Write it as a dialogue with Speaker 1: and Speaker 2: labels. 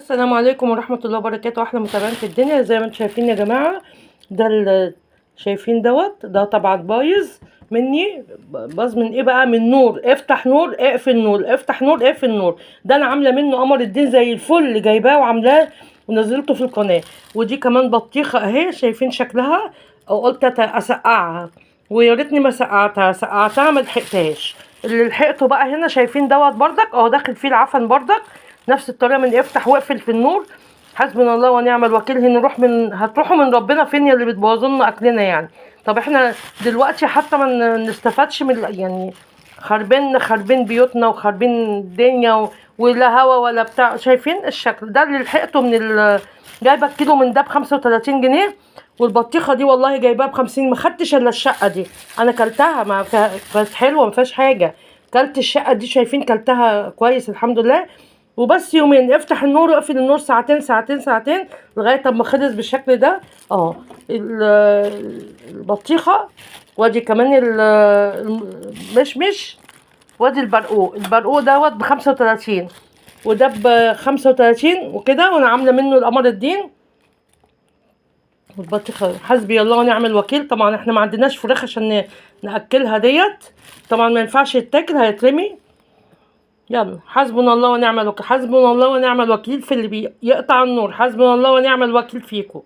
Speaker 1: السلام عليكم ورحمة الله وبركاته. احلى متابعين في الدنيا. زي ما انتم شايفين يا جماعة، ده شايفين ده طبعا بايظ مني. باظ من ايه بقى؟ من نور، افتح نور اقفل نور، افتح نور اقفل نور. ده انا عامله منه قمر الدين زي الفل، جايباه وعاملاه ونزلته في القناه. ودي كمان بطيخه اهي، شايفين شكلها. قلت اسقعها، ويا ريتني ما سقعتها، سقعتها ما لحقتهاش. اللي لحقته بقى هنا شايفين بردك اهو، داخل فيه العفن بردك نفس الطريقه، من افتح واقفل في النور. حسبنا الله ونعم الوكيل. هتروحوا من ربنا فين يا اللي بتبوظوا لنا اكلنا يعني؟ طب احنا دلوقتي حتى ما نستفادش من يعني خاربين بيوتنا وخاربين الدنيا ولا هوا ولا بتاع. شايفين الشكل ده اللي لحقته جايبه الكيلو من ده ب35 جنيه. والبطيخه دي والله جايباها ب50. ما خدتش الا الشقه دي، انا كلتها ما كانت حلوه ما فيهاش حاجه. كلت الشقه دي، شايفين كلتها كويس الحمد لله. وبس يومين افتح النور واقفل النور ساعتين ساعتين ساعتين لغايه اما خلص بالشكل ده. اه البطيخه. وادي كمان المشمش. وادي البرقوق دوت ب35، وده ب35 وكده. وانا عامله منه القمر الدين. والبطيخه حسبي الله ونعم الوكيل. طبعا احنا ما عندناش فراخ عشان ناكلها ديت، طبعا ما ينفعش يتاكل، هيترمي. يلا حسبنا الله ونعم الوكيل، حسبنا الله ونعم الوكيل في اللي بيقطع النور، حسبنا الله ونعم الوكيل فيكم.